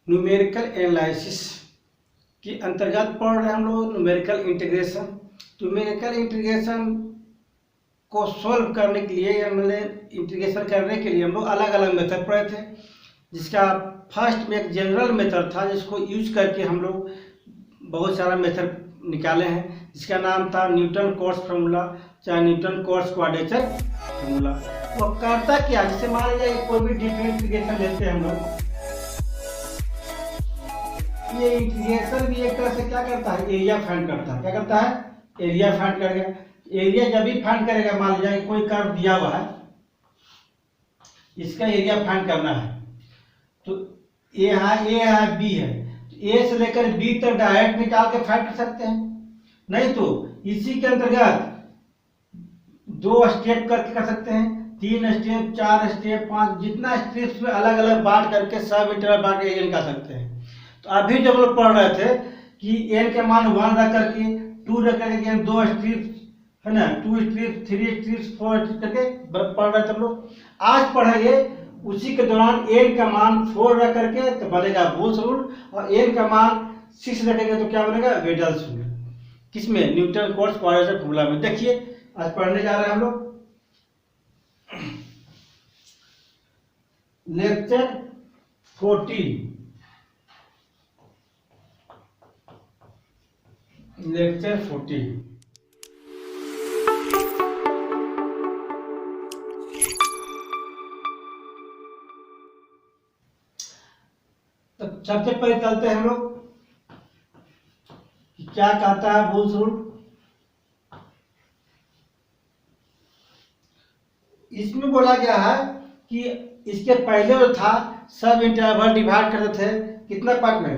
Numerical analysis के अंतर्गत पढ़ रहे हैं हम लोग न्यूमेरिकल इंटीग्रेशन। न्यूमेरिकल इंटीग्रेशन को सोल्व करने के लिए या मतलब इंटीग्रेशन करने के लिए हम लोग अलग अलग मेथड पढ़े थे, जिसका फर्स्ट में एक जनरल मेथड था जिसको यूज करके हम लोग बहुत सारा मेथड निकाले हैं, जिसका नाम था न्यूटन कोट्स फार्मूला, चाहे न्यूटन कोट्स क्वाड्रेचर फार्मूला। वो करता क्या, जैसे मान लीजिए कोई भी डिफरेंट इंटीग्रेशन लेते हैं हम लोग, ये इंटीग्रेशन भी एक तरह से क्या करता है, एरिया फाइंड करता है। क्या करता है, एरिया फाइंड करेगा। एरिया जब भी फाइंड करेगा, मान लीजिए कोई कर्व दिया हुआ है, इसका एरिया फाइंड करना है, तो ए है बी है, ए से लेकर बी तक डायरेक्ट निकाल के फाइंड कर सकते हैं। नहीं तो इसी के अंतर्गत 2 स्टेप करके कर सकते हैं, 3 स्टेप, 4 स्टेप, 5, जितना स्टेप्स में अलग अलग बांट करके सब इंटरवल बांट के निकाल सकते हैं। तो अभी जब लोग पढ़ रहे थे कि एन के मान 1 रख करके 2 रख करके 2 स्ट्रिप्स है ना, 2 स्ट्रिप्स, 3 स्ट्रिप्स, 4 स्ट्रिप्स करके पढ़ रहे थे हम लोग। आज पढ़ेंगे उसी के दौरान एन का मान 4 रख करके तो बनेगा बोल्स रूल, और एन का मान 6 रखेंगे तो क्या बनेगा, वेडल्स रूल। किसमें, न्यूटन कोट्स क्वाड्रेचर फार्मूला में। देखिए आज पढ़ने जा रहे हैं हम लोग लेक्चर 14। लेक्चर 14 तो सबसे पहले चलते हैं हम लोग कि क्या कहता है बोल्स रूल। इसमें बोला गया है कि इसके पहले जो था सब इंटरवल डिवाइड करते थे कितना पार्ट में,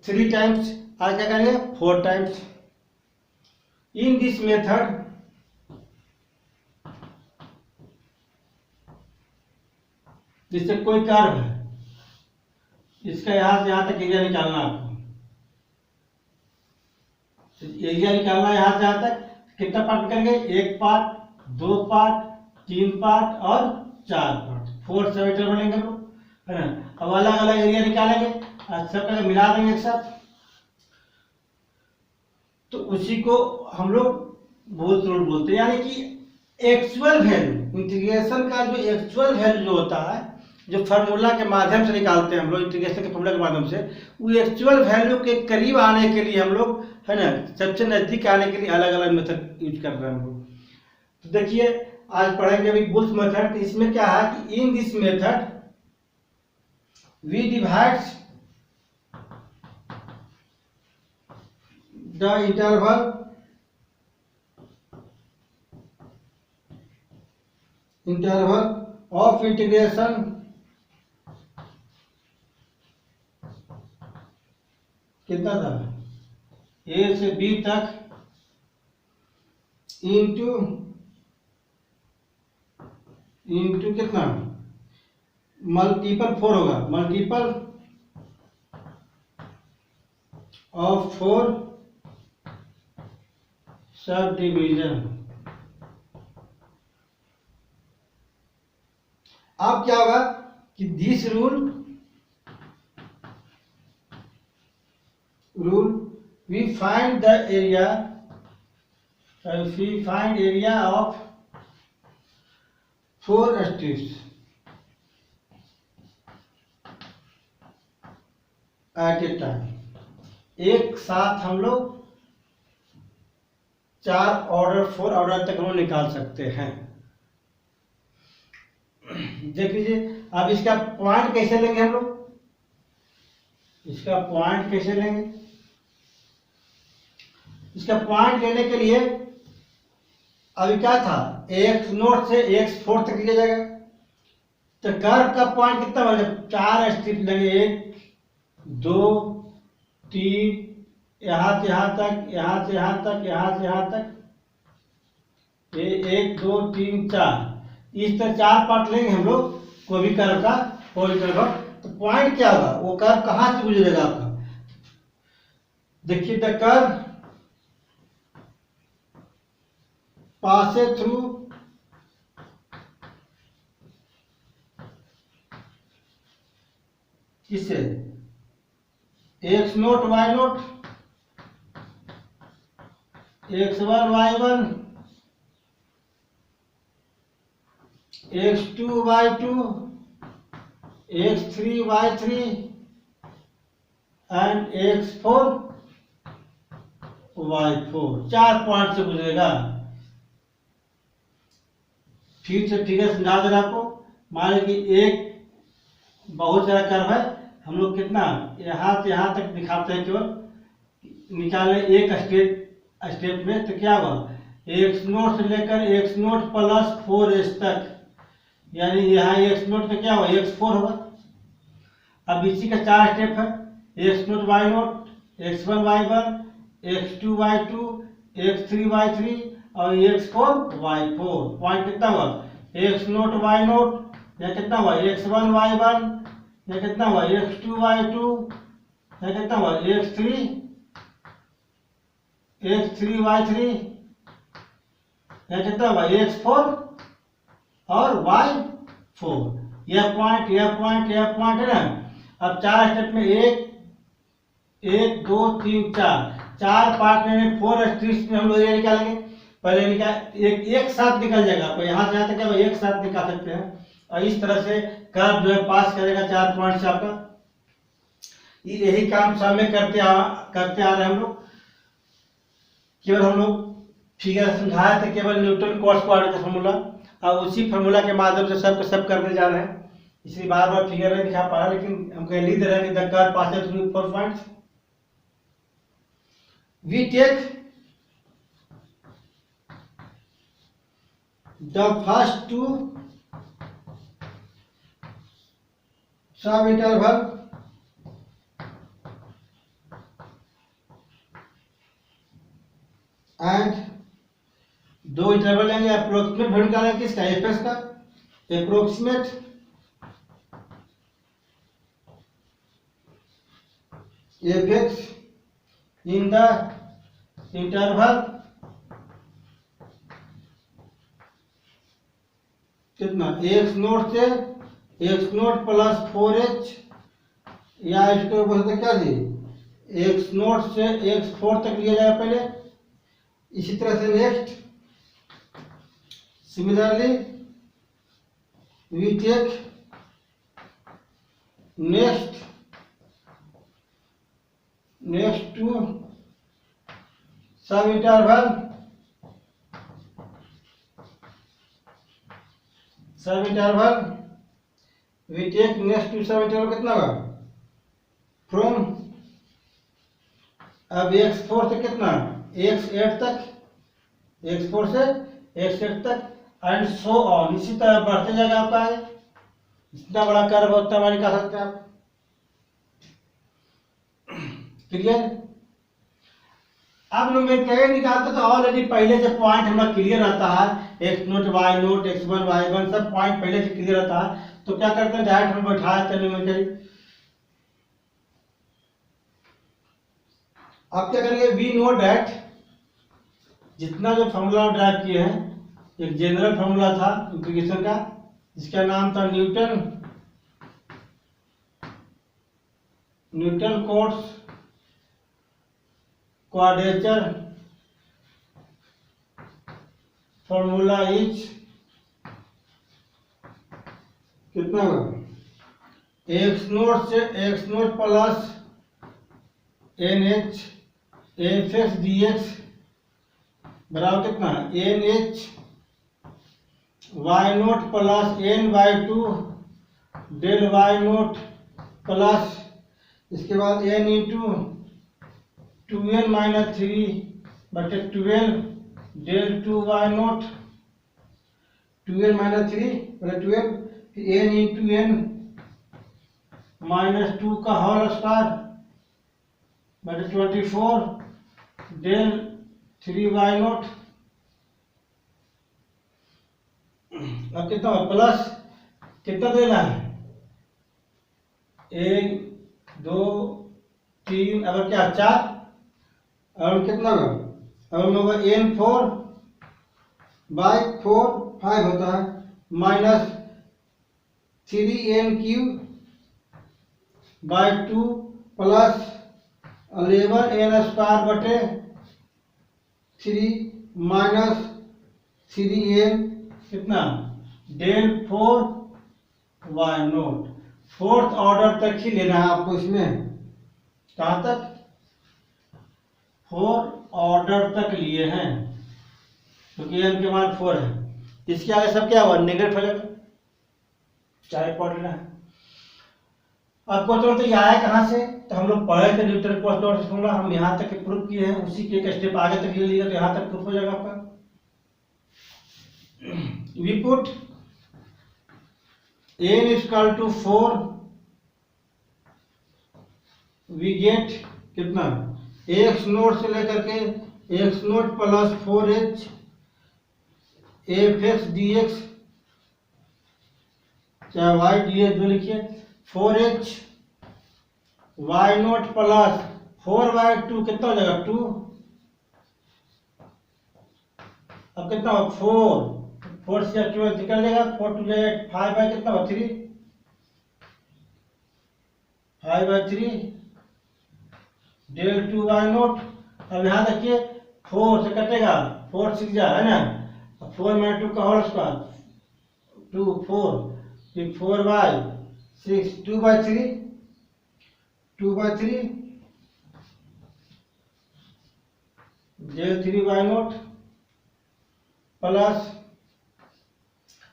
3 टाइम्स, आज क्या करेंगे 4 टाइम्स। इन दिस मेथड जिससे कोई कर्व है, इसका यहां से यहां तक एरिया निकालना है आपको। एरिया निकालना है यहां से यहां तक, कितना पार्ट करेंगे, 1 पार्ट, 2 पार्ट, 3 पार्ट और 4 पार्ट, 4 सब इंटरवल लेंगे हम लोग, है ना। अब अलग अलग एरिया निकालेंगे, सब का मिला देंगे एक साथ, तो उसी को हम लोग बोल्स रूल बोलते हैं। यानी कि एक्चुअल वैल्यू, इंटीग्रेशन का जो एक्चुअल वैल्यू जो होता है, जो फार्मूला के माध्यम से निकालते हैं हम लोग, इंटीग्रेशन के फार्मूला के माध्यम से, वो एक्चुअल वैल्यू के करीब आने के लिए हम लोग, है ना, सबसे नजदीक आने के लिए अलग अलग मेथड यूज कर रहे हैं हम लोग। तो देखिए आज पढ़ेंगे अभी बोल्स मेथड। इसमें क्या है कि in this method we divides the interval of integration कितना था, ए से बी तक इंटू कितना, मल्टीपल 4 होगा, मल्टीपल ऑफ 4 सब डिवीजन। अब क्या होगा कि this rule we find the area, we find area of 4 strips at a time। एक साथ हम लोग 4 ऑर्डर 4 ऑर्डर तक हम निकाल सकते हैं। देख लीजिए अब इसका पॉइंट कैसे लेंगे हम लोग, इसका पॉइंट कैसे लेंगे, इसका पॉइंट लेने के लिए अभी क्या था, x0 से x4 तक लिया जाएगा, तो कर्व का पॉइंट कितना बनेगा, 4 स्ट्रिप लेंगे, 1 2 3, यहाँ से यहाँ तक, यहाँ से यहाँ तक, यहाँ से यहाँ तक, 1 2 3 4, इस तरह 4 पार्ट लेंगे हम लोग कोई भी कर्व का, कोई कर्व। तो पॉइंट क्या होगा, वो कर्व कहाँ से गुजरेगा आपका, देखिए द कर्व passes through किससे, x naught y naught, x1 y1, x2 y2, x3 y3 and x4 y4। 4 point से गुजरेगा। फिर से फिगर समझा दे रहा आपको। मान लीजिए कि एक बहुत सारा कर्व है, हम लोग कितना यहाँ से यहाँ तक दिखाते हैं केवल निकाले एक स्टेप में, तो क्या हुआ, एक्स नोट से लेकर एक्स नोट प्लस 4h तक, यानी यहाँ एक्स नोट तो क्या हुआ, x4 होगा। अब इसी का 4 स्टेप है, x naught y naught, x1 y1, x2 y2, x3 y3 और x4 y4। पॉइंट कितना हुआ, एक्स नोट वाई नोट, या कितना हुआ x1 y1, या कितना हुआ x2 y2, या कितना हुआ x3 y3, या कितना हुआ x4 और y4। यह पॉइंट है ना। अब 4 स्टेप में 1 2 3 4 पार्ट में 4 स्ट्रिप्स में हम लोग ये निकालेंगे। पहले एक साथ निकल जाएगा, तो यहाँ से यहाँ तक क्या एक साथ निकाल सकते हैं। और इस तरह से कर्व जो है पास करेगा 4 पॉइंट से आपका। यही काम समय करते आ रहे हैं हम लोग। केवल हम लोग फिगर समझाए थे, केवल न्यूटन कॉस क्वाड्रेटिक फार्मूला, और उसी फार्मूला के माध्यम से सब करने जा रहे हैं। इसलिए बार बार फिगर नहीं दिखा पा रहा, लेकिन हम कह लिख रहे हैं the curve passes through 4 points. We take the first 2 sub interval and 2 interval लेंगे। अप्रोक्सीमेट वैल्यू निकालेंगे किसका, एफएस का, approximate f x in the interval कितना, एक्स नोट से एक्स नोट प्लस 4h, या इसको बोलते क्या जी, एक्स नोट से x4 तक लिया जाएगा पहले। इसी तरह से next similarly we take next 2 sub interval we take next 2 sub interval कितना होगा, फ्रॉम अब x4 से कितना x8 तक, x4 से x8 तक एंड सो ऑन। इसी तरह बढ़ते जाएगा आपका। जितना बड़ा कर्व होता है निकाल सकते हैं आप। क्लियर। अब लोग क्या निकालते तो ऑलरेडी पहले से पॉइंट हमारा क्लियर रहता है, x naught y naught x1 y1 सब पॉइंट पहले से क्लियर रहता है। तो क्या करते हैं, डायरेक्ट हम बैठा देते हैं न्यूमेरिकली। अब क्या करेंगे, वी नो डैट जितना जो फॉर्मूला ड्राइव किए हैं, एक जनरल फॉर्मूला था इंटीग्रेशन का, जिसका नाम था Newton Cotes quadrature formula is कितना होगा, एक्स नोट से x naught plus NH fx dx बराबर कितना, NH y naught plus N/2 del y naught plus इसके बाद n into 2n minus 3/12 del 2y naught 2n minus 3/12 फिर n into n minus 2 का whole square बटे 24 del 3y note. अब कितना plus कितना देना है, 1 2 3 अब क्या 4, और कितना होगा, अब होगा n4 बाई 4 5 होता है minus 3n³ by 2 plus 11n² बटे 3 माइनस 3n कितना डेल 4y0। फोर्थ ऑर्डर तक ही लेना है आपको इसमें। कहाँ तक? फोर्थ ऑर्डर तक लिए हैं क्योंकि n के मान 4 है। इसके आगे सब क्या हुआ? नेगेटिव हो जाएगा, चाहे पॉइंट लेना है। अब क्वेश्चन तो ये आया कहाँ से? तो हम लोग पढ़े थे न्यूटन फर्स्ट ऑर्डर फॉर्मूला, हम यहाँ तक प्रूफ किए हैं, उसी के एक स्टेप आगे तक ले लिया तो यहाँ तक प्रूफ हो जाएगा आपका। We put n equal to 4, we get कितना x नोट से लेकर के x naught plus 4h fx dx चाहे y dx जो लिखिए 4h y नोट प्लस 4/2 कितना हो जाएगा 2। अब कितना हो 4 से 12 निकल जाएगा, 4 टू जाएगा 5 बाई कितना हो 3 5/3 डेल 2y नोट। अब यहाँ देखिए 4 से कटेगा 4 6 जा है ना, 4 में 2 का होल स्क्वायर 2 4 फिर 4/6 2/3 डेल 3y नोट प्लस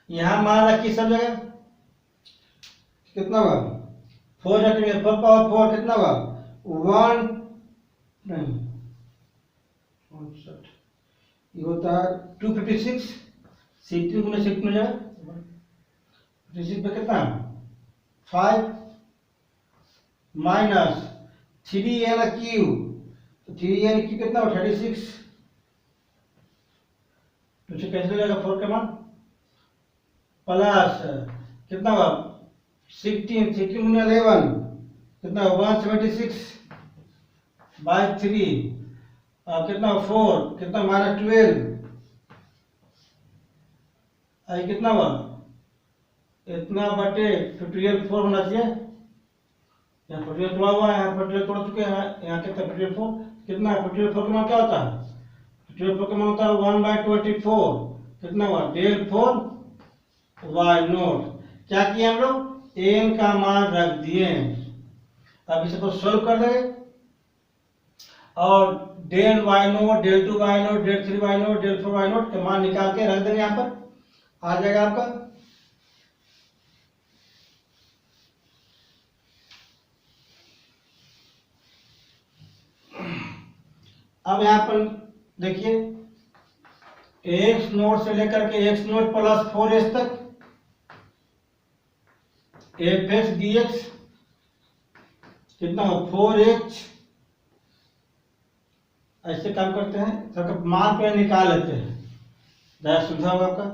यहाँ मान रखिए सब जगह कितना हुआ 4 रखेंगे 4 पावर 4 कितना हुआ 1 नहीं ये होता है 256 16 गुना 6 में जाए 56 पे कितना 5 माइनस 3n क्यूब, तो 3n क्यूब कितना हो 36, तो कैसे जाएगा 4 का मान प्लस कितना हुआ 16 गुना 11 कितना 176 बाई 3 कितना 4 कितना माइनस 12 आई कितना हुआ इतना बटे 12 4 होना चाहिए, यहाँ 12 तोड़ा हुआ है, यहाँ 12 तोड़ चुके हैं, यहाँ कितना 12 कितना 12 का मान क्या होता है 12 का मान होता है 1/24 कितना हुआ डेल 4y नोट। क्या किए हम लोग n का मान रख दिए, अब इसे को सोल्व कर देंगे और del y naught del 2y naught del 3y naught del 4y naught के मान निकाल के रख देंगे, यहाँ पर आ जाएगा आपका। अब यहाँ पर देखिए x नोट से लेकर के x नोट प्लस 4h तक fx dx कितना हो 4h, ऐसे काम करते हैं सबका मान पे निकाल लेते हैं, ज़्यादा सुविधा होगा आपका।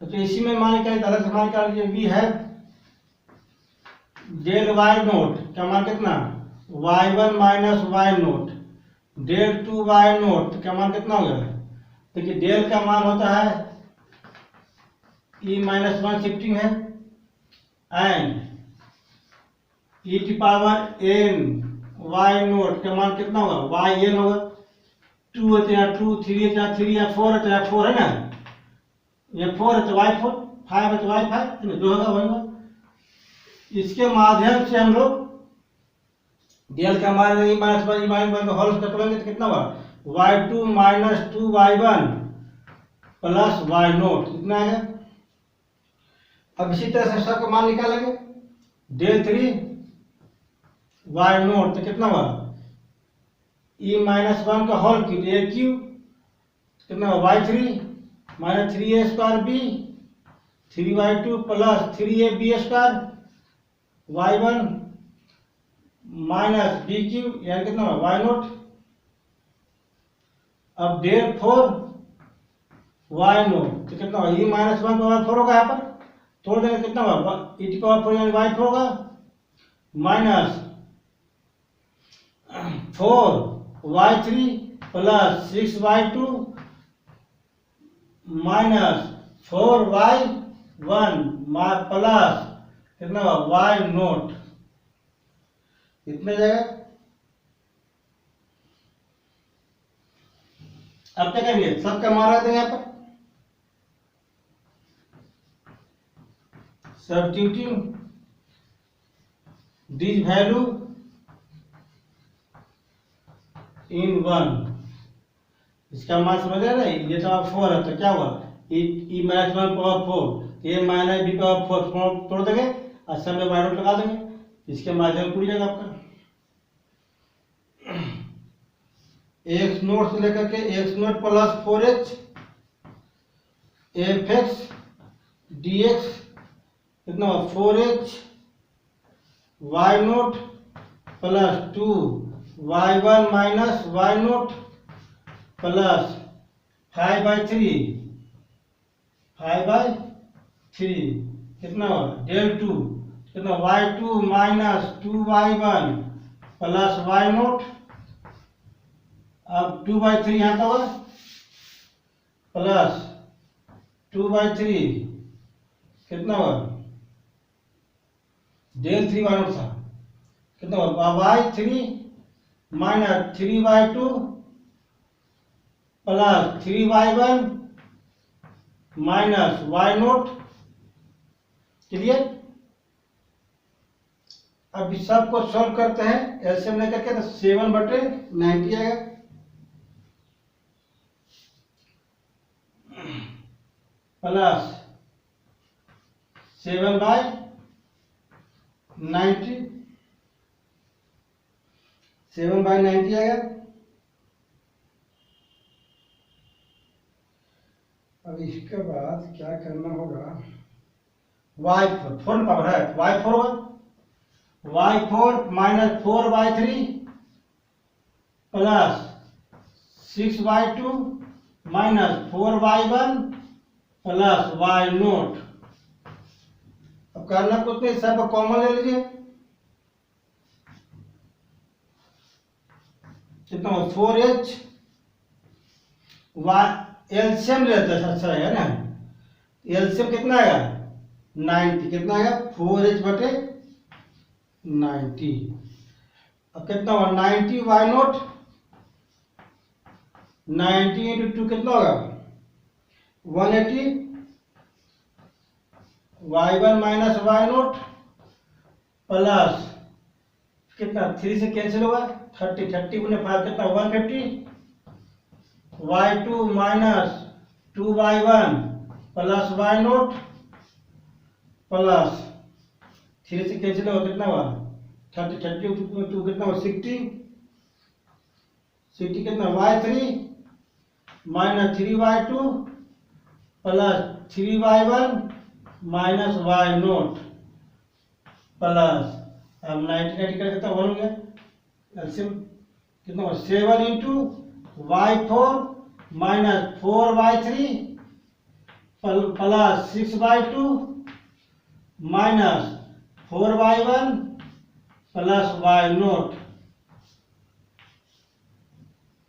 तो इसी में मान निकाल अलग से मान निकाल लीजिए वी है डेल y नोट का मान कितना y1 minus y naught del 2y naught का मान कितना हो गया, देखिए डेल का मान होता है e-1 शिफ्टिंग है एंड e की पावर n y नोट का मान कितना होगा yn होगा, 2 है तो यहाँ 2 3 है तो यहाँ 3 यहाँ 4 है तो यहाँ 4 है ना, यहाँ 4 है तो y4 5 है तो y5 जो होगा वही होगा। इसके माध्यम से हम लोग डेल का मान e-1 होल करेंगे तो कितना होगा y2 minus 2y1 plus y note इतना है। अब इसी तरह से सबका मान निकालेंगे डेल 3y नोट तो कितना हुआ e-1 का होल क्यूब a क्यूब कितना हुआ y3 minus 3a square b 3y2 plus 3ab square y1 minus b cube यानी कितना हुआ y नोट। अब डेल 4y नोट तो कितना हुआ e-1 पावर 4 होगा, यहाँ पर तोड़ देंगे कितना होगा e की पावर 4 यानी y4 होगा minus 4y3 plus 6y2 minus 4y1 plus कितना हुआ y नोट। इतना जाएगा। अब क्या करेंगे, सबका मान रख देंगे यहाँ पर, सब्स्टिट्यूटिंग दिस वैल्यू इन 1। इसका मान समझ रहे ना, ये तो आप 4 है, तो क्या हुआ, ई माइनस 1 पावर 4, ए माइनस बी पावर 4 तोड़ देंगे और सब में y नोट लगा देंगे, इसके माध्यम टूट जाएगा आपका। एक्स नोट से लेकर के x naught plus 4h f x d x कितना 4h y naught plus 2y1 minus y naught plus 5/3 कितना हुआ, डेल 2 कितना y2 minus 2y1 plus y naught, अब 2/3 यहाँ का हुआ प्लस 2/3 कितना हुआ, डेल 3 वाई नोट था, कितना हुआ y3 minus 3y2 plus 3y1 minus y naught. Clear. अब इस सब को सॉल्व करते हैं एलसीएम लेकर के, तो 7/90 आएगा। प्लस 7/90 7/90 आएगा। अब इसके बाद क्या करना होगा, y4 पावर है, y4 minus 4y3 plus 6y2 minus 4y1 plus y naught. अब करना कुछ नहीं, सब कॉमन ले लीजिए, कितना 4h एलसीएम लेते हैं, अच्छा है ना, एलसीएम कितना आएगा 90, कितना आएगा 4h/90। अब कितना होगा 90 वाई नोट, 90 × 2 कितना होगा 180 y1 minus y naught plus कितना 3 से कैंसिल होगा 30 गुने 5 कितना 150 y2 minus 2y1 plus y naught plus 3 से कैंसिल होगा कितना हुआ 30 2 कितना हुआ 60 कितना y3 minus 3y2 plus 3y1 minus y naught plus, अब 90 का कितना 1 हो गया, एलसीएम कितना हुआ 7 × y4 minus 4y3 plus 6y2 minus 4y1 plus y naught,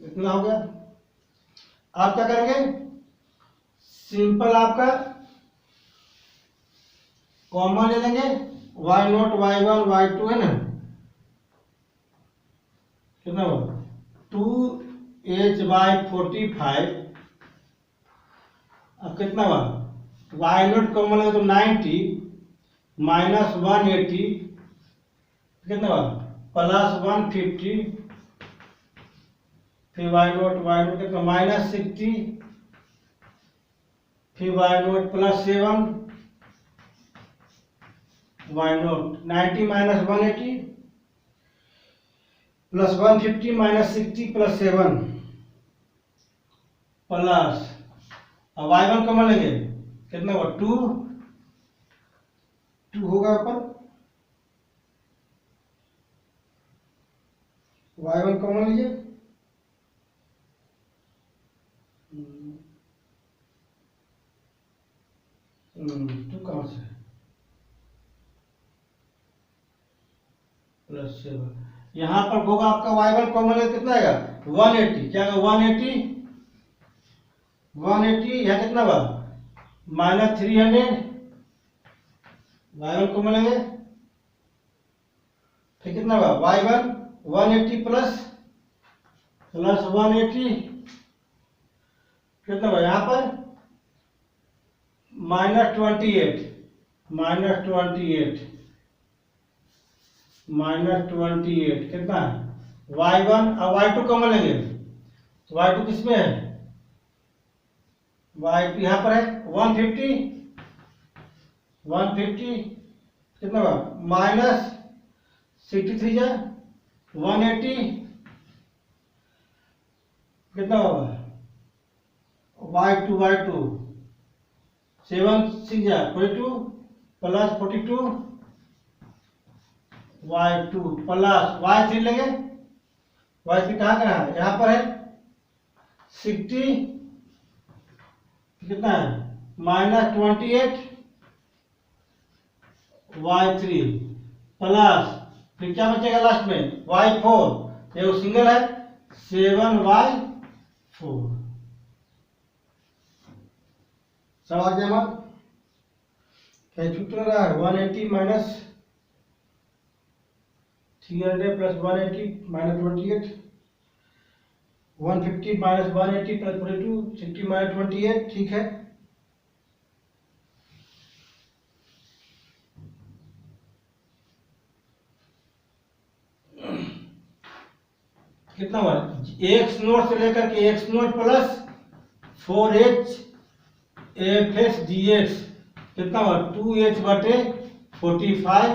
इतना हो गया। आप क्या करेंगे, सिंपल आपका कॉमन ले लेंगे, वाई नोट y1 y2 है ना, कितना हुआ 2h/45। अब कितना हुआ वाई नोट कॉमन है तो 90 माइनस 180 कितना हुआ प्लस 150, फिर वाई नोट कितना माइनस 60, फिर y naught plus 7 y naught 90 minus 180 plus 150 minus 60 plus 7 plus, अब y1 कॉमन लेंगे कितना हुआ 2 होगा ऊपर, y1 कॉमन लीजिए 2 कहाँ से प्लस 7, यहाँ पर होगा आपका y1 कॉमन कितना आएगा 180, क्या होगा 180 यहाँ कितना हुआ माइनस 300, y1 कॉमन लेंगे, तो कितना होगा y1 180 प्लस 180 कितना होगा यहाँ पर -28 कितना y1 और y2 कॉमन लेंगे तो y2 किसमें है y2 यहाँ पर है 150 कितना होगा -63 जा 180 कितना होगा y2 7 6 जा 42 प्लस 42 y2 प्लस y3 लेंगे y3 कहाँ का है यहाँ पर है 60 कितना है -28 y3 प्लस फिर क्या बचेगा लास्ट में y4 ये सिंगल है 7y4 सब आ गया हमारा कैलकुलेटर रहा है 180 minus 300 plus 180 minus 28 150 minus 180 plus 42 60 minus 28 ठीक है कितना हुआ एक्स नोट से लेकर के x naught plus 4h fx dx कितना हुआ 2h बटे 45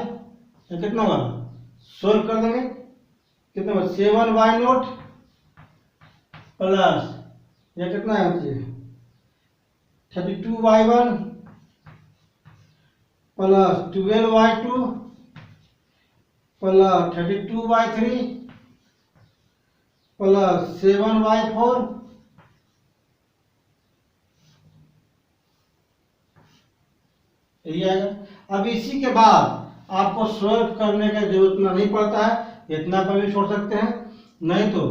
तो कितना हुआ सोल्व कर देंगे कितना हुआ 7y नोट प्लस ये कितना है 32y1 plus 12y2 plus 32y3 plus 7y4 यही आएगा। अब इसी के बाद आपको सॉल्व करने का जरूरत नहीं पड़ता है इतना पर भी छोड़ सकते हैं नहीं तो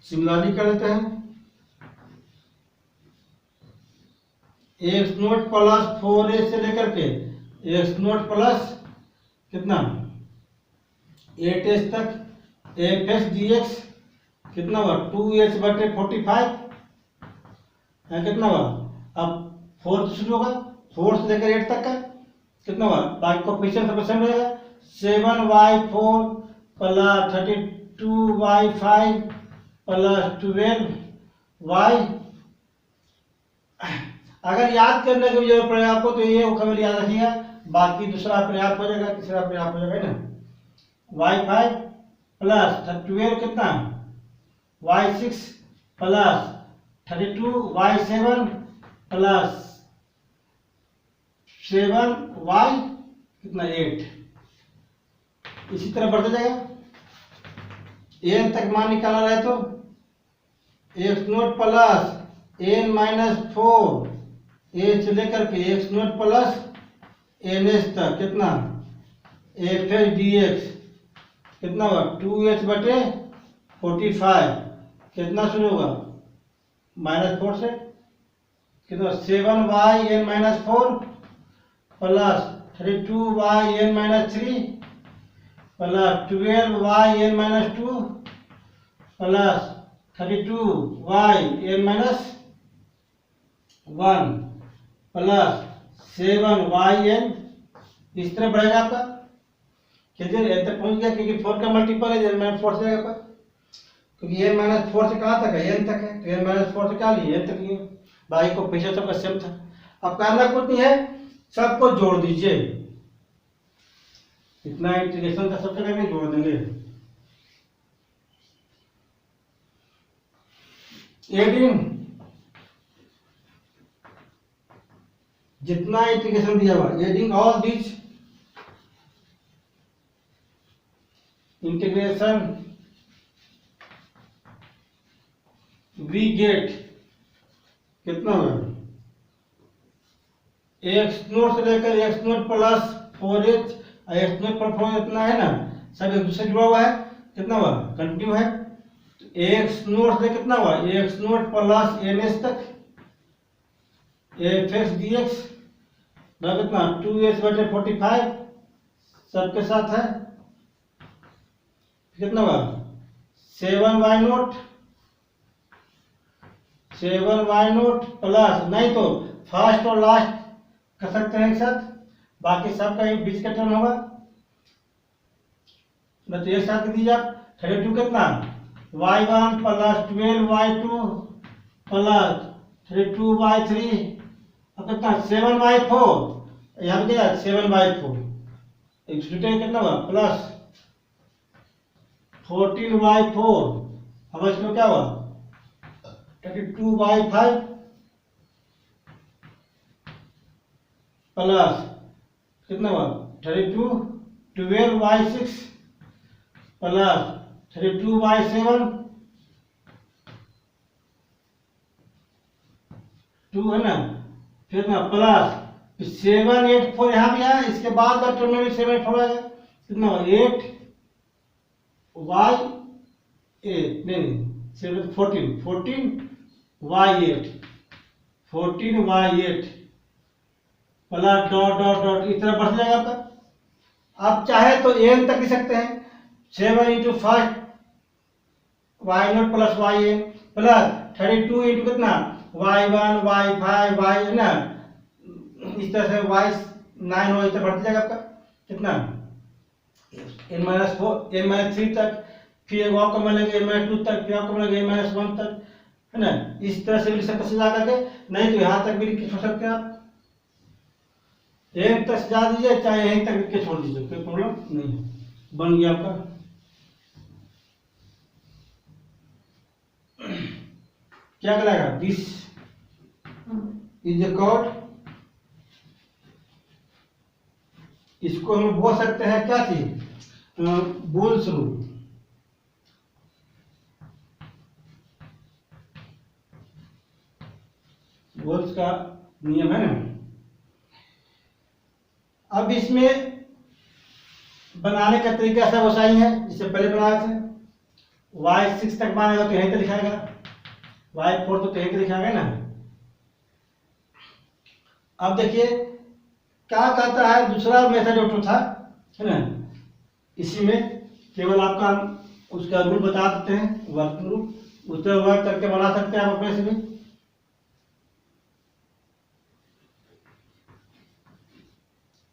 सिमिलरिटी कर लेते हैं एक्स नोट प्लस 4h से लेकर के एक्स नोट प्लस कितना 8h तक fx dx कितना हुआ 2h बटे 45 कितना हुआ अब 4 शुरू होगा 4 से लेकर 8 तक का कितना हुआ बाकी कोएफिशिएंट सब सेम रहेगा 7y4 plus 32y5 plus 12y अगर याद करने की जरूरत पड़े आपको तो ये खबर याद रखिएगा बाकी दूसरा अपने आप हो जाएगा तीसरा अपने आप हो जाएगा ना y5 प्लस 12 कितना y6 plus 32y7 plus 7y कितना 8 इसी तरह बढ़ता जाएगा n तक मान निकाला रहे तो x naught plus n minus 4 h लेकर के x नोट प्लस ns तक कितना fx dx कितना होगा 2h बटे 45 कितना शुरू होगा -4 से कितना 7y n minus 4 plus 32y n minus 3 plus 12y n minus 2 plus 32y n minus 1 plus 7y n इस तरह बढ़ेगा आपका कितने n तक पहुंच गया क्योंकि 4 का मल्टीपल है n माइनस 4 से जाएगा क्योंकि n माइनस 4 से कहाँ तक है n तक है तो n माइनस 4 से क्या लिए n तक लिए बाकी को पीछे सबका सेम था अब करना कुछ नहीं है सबको जोड़ दीजिए इतना इंटीग्रेशन का सब जगह में जोड़ देंगे एडिंग जितना इंटीग्रेशन दिया हुआ adding all this integration we get कितना होगा एक्स नोट से लेकर x naught plus 4h x naught पर 4 इतना है ना सब एक दूसरे जुड़ा हुआ है कितना हुआ कंटिन्यू है एक्स नोट से कितना हुआ एक्स नोट प्लस ns तक fx dx कितना 2h बटे 45 सबके साथ है कितना हुआ 7y0 प्लस, नहीं तो फर्स्ट और लास्ट कर सकते हैं एक साथ, बाकी सबका एक बीच का टर्म होगा, तो एक साथ दीजिए आप 32 कितना y1 plus 12y2 plus 32y3 अब कितना 7y4, यहाँ पे क्या 7y4 कितना हुआ प्लस 14y4, अब इसमें क्या हुआ 32y5 प्लस कितना हुआ 32 12y6 प्लस 32y7 2 है ना, फिर ना प्लस 7 8 4 यहाँ भी है, इसके बाद का टर्म में भी 7 8 4 आएगा, कितना हुआ 8y8 नहीं 7 14y8 plus dot dot dot इस तरह बढ़ जाएगा आपका। आप चाहे तो n तक लिख सकते हैं 7 into first y0 plus yn plus 32 into कितना y1 y5 y है ना, इस तरह से y9 हो, इस तरह बढ़ते जाएगा आपका कितना n-4 n-3 तक, फिर एक और कम लेंगे n-2 तक, फिर और कम लेंगे n-1 तक, है ना, इस तरह से भी लिख सकते हैं जाकर के, नहीं तो यहाँ तक भी लिख के छोड़ सकते हैं आप, n तक सजा दीजिए, चाहे यहीं तक लिख के छोड़ दीजिए, कोई प्रॉब्लम नहीं है, बन गया आपका। क्या करेगा दिस इज द कोड, इसको हम बोल सकते हैं क्या चीज बुल्स रूल, बुल्स का नियम है ना। अब इसमें बनाने का तरीका ऐसा वैसा ही है जिससे पहले बनाए थे, y6 तक मानेगा तो यहीं तक लिखाएगा, y4 तो यहीं तक लिखाएगा ना। अब देखिए क्या कहता है, दूसरा मेथड जो था है ना, इसी में केवल आपका उसका रूल बता देते हैं, वर्क रूल, उस तरह वर्क करके बना सकते हैं आप अपने से भी।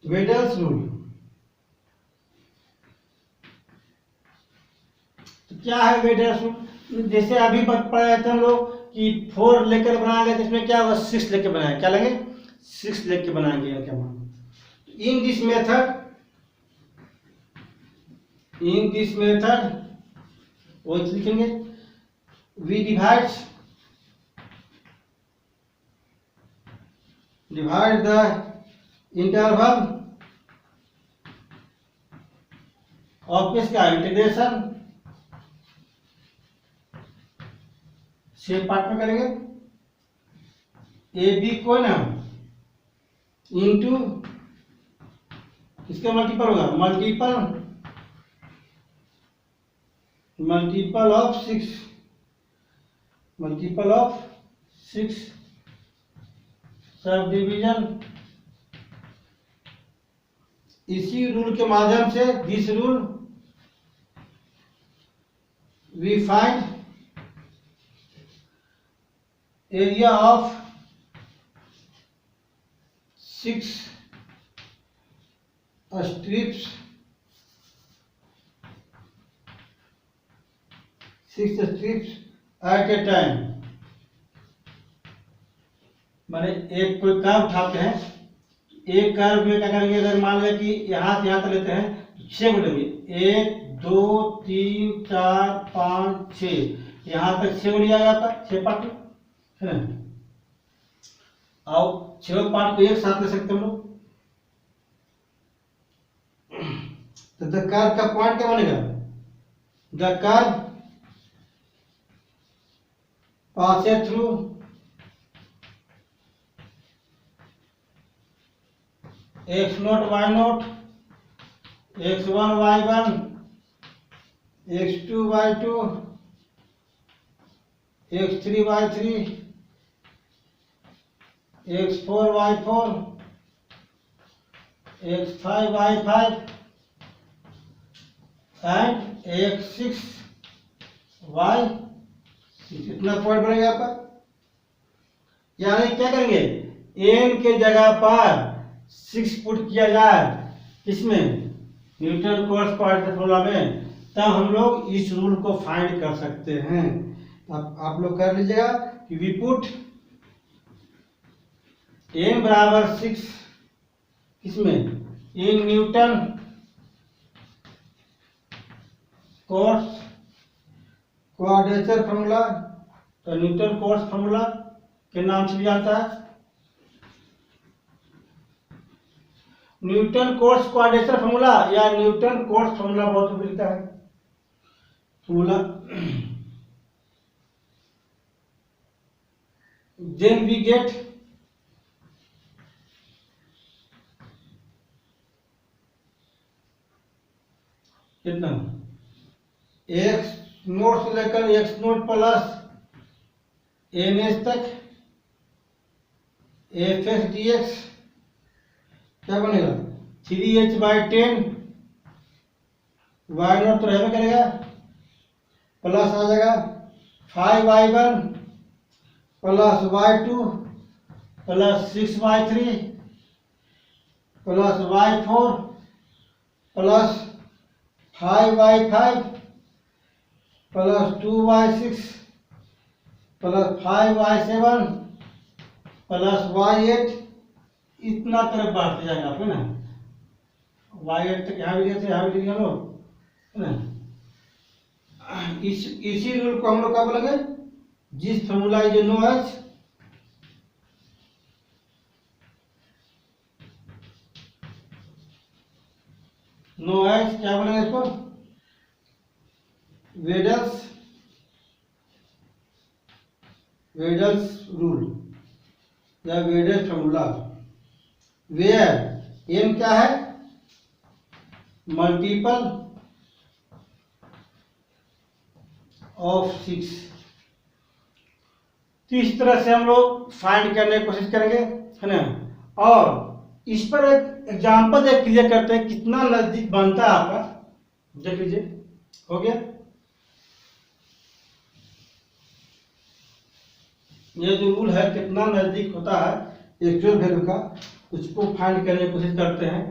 वेडल्स रूल तो क्या है वेडल्स रूल, जैसे अभी पढ़ा था हम लोग कि 4 लेकर बनाएंगे तो इसमें क्या होगा 6 लेकर बनाएंगे, क्या लेंगे 6 लेकर बनाएंगे, या क्या मान इन दिस मेथड वो लिखेंगे we divide the interval of किसका इंटीग्रेशन, शेप पार्ट में करेंगे ए बी को ना इंटू किसका मल्टीपल होगा मल्टीपल ऑफ 6 सब डिवीजन। इसी रूल के माध्यम से this rule we find area of 6 strips 6 strips at a time, माने एक कोई कर्व उठाते हैं, एक कर्व में क्या करेंगे, अगर मान लें कि यहाँ से यहाँ तक लेते हैं तो 6 को लेंगे, 1 2 3 4 5 6, यहाँ तक 6 लिया जाता है, 6 पार्ट है ना, और 6 पार्ट को एक साथ ले सकते हैं हम लोग। तो द कर्व का पॉइंट क्या बनेगा, the curve passes through x0 y0 x1 y1 x2 y2 x3 y3 x4 y4 x5 y5 and x6 y6, इतना पॉइंट बनेगा आपका। यानी क्या करेंगे, n के जगह पर 6 पुट किया जाए किसमें, न्यूटन कोट्स क्वाड्रेचर फॉर्मूला में, तब हम लोग इस रूल को फाइंड कर सकते हैं। अब आप लोग कर लीजिएगा कि वी पुट n बराबर 6 किसमें, in Newton Cotes quadrature formula. तो न्यूटन कोट्स फॉर्मूला के नाम से भी आता है न्यूटन कोट्स क्वाड्रेचर फॉर्मूला, या न्यूटन कोट्स फॉर्मूला बहुत मिलता है फॉर्मूला। देन वी गेट कितना, एक्स नोट से लेकर x naught plus n h तक एफ एक्स डी एक्स क्या बनेगा, 3h/10 वाई नॉट तो रहना करेगा, प्लस आ जाएगा 5y1 plus y2 plus 6y3 plus y4 plus 5y5 plus 2y6 plus 5y7 plus y8, इतना तरफ बढ़ते जाएगा आपको ना, y8 तक यहाँ भी दिए थे, यहाँ भी दिए हम लोग है ना। इसी रूल को हम लोग क्या बोलेंगे, जिस फॉर्मूला जो नो एच क्या बोलेंगे इसको, वेडल्स रूल या वेडल्स फॉर्मूला, वेयर एन क्या है, मल्टीपल ऑफ 6। तो इस तरह से हम लोग फाइंड करने की कोशिश करेंगे, है ना। और इस पर एक एग्जांपल देख क्लियर करते हैं कितना नजदीक बनता है आपका, देख लीजिए, हो गया। ये जो रूल है कितना नजदीक होता है एक्चुअल वैल्यू का, उसको फाइंड करने की कोशिश करते हैं।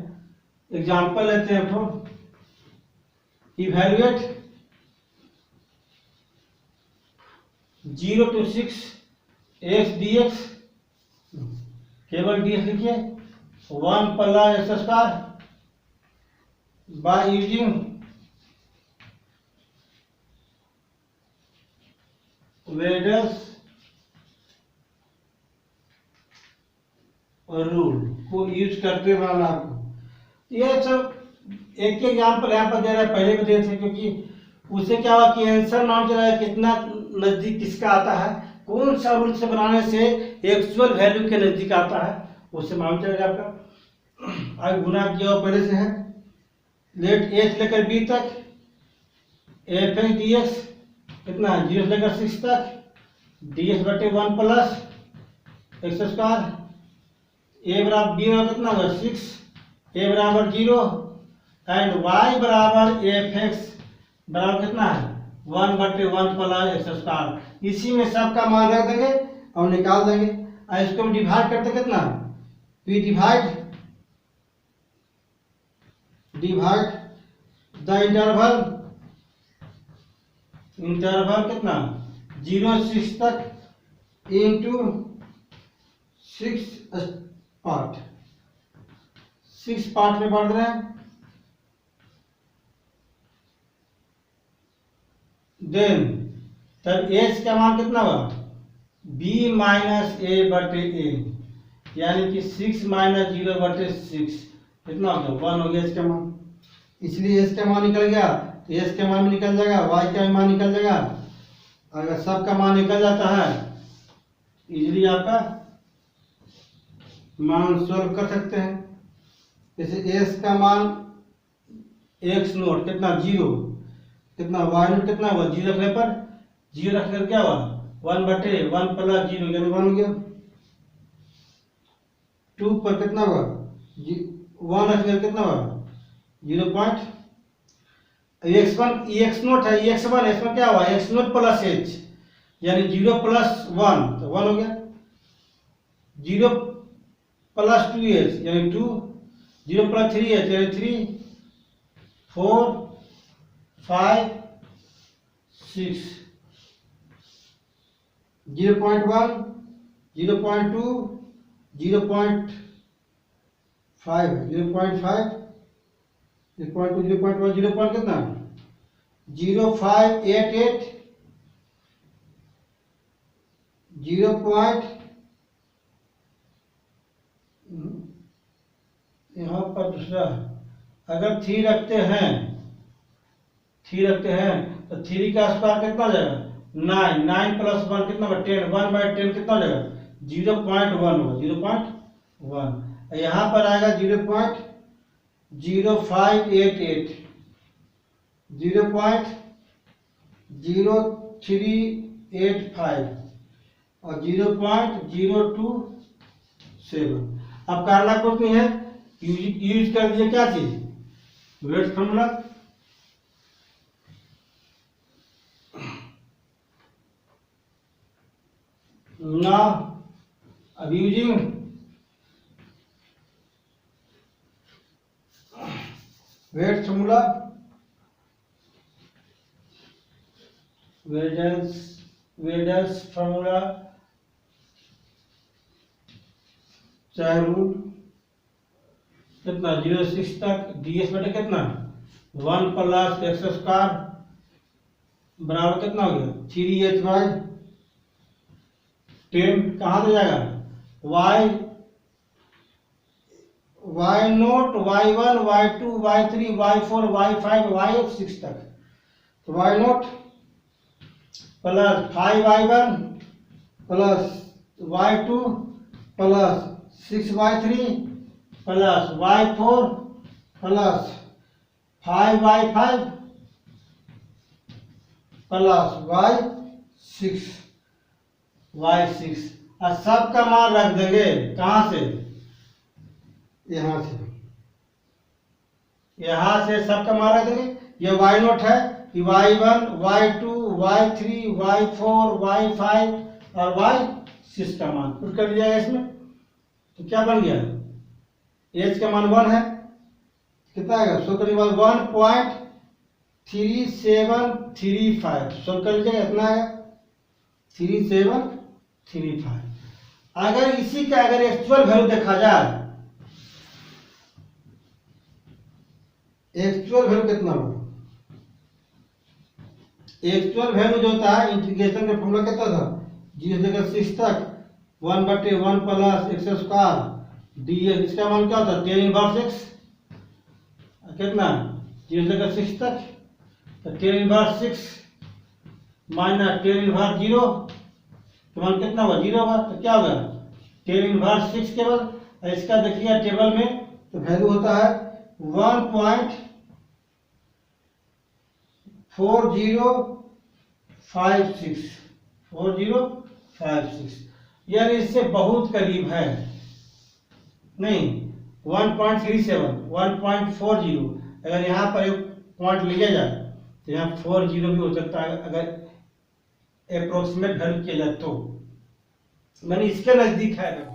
एग्जांपल लेते हैं तो, इवैल्यूएट 0 to 6 x dx, केवल dx लिखिए, 1 plus x square by using Weddle's rule को यूज करते बनाना आपको। ये सब एक एक एग्जाम्पल यहाँ पर दे रहा है, पहले भी दे थे, क्योंकि उससे क्या हुआ कि आंसर मालूम चला है कितना नजदीक किसका आता है, कौन सा रूल से बनाने से एक्चुअल वैल्यू के नजदीक आता है, उससे मालूम चलेगा आपका। आज गुना किया पहले से है, लेट एच लेकर बी तक एफ एक्स डी एक्स कितना है, 0 से लेकर 6 तक डी एक्स बटे 1 प्लस एक्स स्क्वायर, ए बराबर बी बराबर कितना होगा 6, ए बराबर 0 एंड वाई बराबर एफ एक्स बराबर कितना है 1 बटे 1 प्लस एक्स स्क्वायर। इसी में सबका मान रख देंगे और निकाल देंगे। और इसको हम डिवाइड करते कितना, वी डिवाइड द इंटरवल कितना 0 से 6 तक इंटू 6 पार्ट, 6 पार्ट में बांट रहे हैं। देन तब एच का मान कितना हुआ, बी माइनस ए बटे ए, यानी कि 6 माइनस 0 बटे 6 कितना हो गया 1 हो गया एच का मान। इसलिए एच का मान निकल गया, तो एच का मान भी निकल जाएगा, वाई का मान निकल जाएगा। अगर सब का मान निकल जाता है इजीली आपका मान सॉल्व कर सकते हैं। जैसे एस का मान एक्स नोट कितना 0, कितना वाई नोट कितना हुआ 0 रखने पर, 0 रखकर क्या हुआ 1 बटे 1 प्लस 0 यानी 1 हो गया। 2 पर कितना हुआ 1 रखकर कितना हुआ 0 पॉइंट। x1 एक्स नोट है, x1 इसमें क्या हुआ एक्स नोट प्लस एच यानी 0 प्लस 1 तो 1 हो गया, 0 प्लस 2h यानी 2, 0 प्लस 3h यानी 3, 4 5 6, 0.1 0.2 0.5 0.5 0.2 0.1 0. कितना 0.588 0. यहाँ पर दूसरा अगर 3 रखते हैं तो 3 का स्क्वायर कितना हो जाएगा 9, 9 प्लस 1 कितना होगा 10, 1/10 कितना हो जाएगा 0.1 होगा 0.1। यहाँ पर आएगा 0.0588 0.0385 और 0.027। अब कार्ला कोड में है यूज कर दीजिए क्या चीज वेट फॉर्मूला। Now अब using wait formula Weddle's formula चाहे रूल कितना 0 से 6 तक ds बटे कितना 1 प्लस एक्स स्क्वायर बराबर कितना हो गया 3h/10। कहाँ से जाएगा y note y1 y2 y3 y4 y5 y6 तक तो y naught plus 5y1 plus y2 plus 6y3 plus y4 plus 5y5 plus y6 और सब का मान रख देंगे कहाँ से यहाँ से सब का मान रख देंगे। ये y नोट है कि y1 y2 y3 y4 y5 और y6 का मान पुट कर दिया जाएगा इसमें तो क्या बन गया h का मान 1 है कितना आएगा सो करीब 1.3735 सो कर लीजिएगा इतना आएगा 3735। अगर इसी का अगर एक्चुअल वैल्यू देखा जाए एक्चुअल वैल्यू कितना होगा एक्चुअल वैल्यू जो होता है इंटीग्रेशन का फॉर्मूला कितना था 0 से 6 तक 1/1 प्लस एक्स स्क्वायर ds इसका मान क्या होता है 10 इनवर्स x कितना 0 से 6 तक तो 10 इनवर्स 6 माइनस 10 इनवर्स 0 तो मान कितना होगा 0 होगा तो क्या होगा 10 इनवर्स 6 केवल। इसका देखिए टेबल में तो वैल्यू होता है 1.4056 यानी इससे बहुत करीब है नहीं 1.37 1.40 अगर यहाँ पर एक पॉइंट लिया जाए तो यहाँ 40 भी हो सकता है अगर अप्रोक्सीमेट वैल्यू किया जाए तो मैंने इसके नज़दीक है।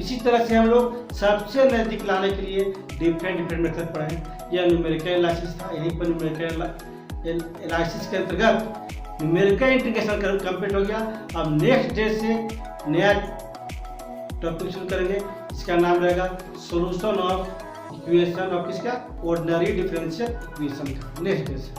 इसी तरह से हम लोग सबसे नज़दीक लाने के लिए डिफरेंट मेथड पढ़े। यह न्यूमेरिकल एनालिसिस था, यहीं पर न्यूमेरिकल एनालिसिस के अंतर्गत न्यूमेरिकल इंटीग्रेशन कंप्लीट हो गया। अब नेक्स्ट डे से नया टॉपिक शुरू करेंगे, इसका नाम रहेगा सॉल्यूशन ऑफ इक्वेशन ऑफ किसका ऑर्डिनरी डिफरेंशियल इक्वेशन का। नेक्स्ट डे से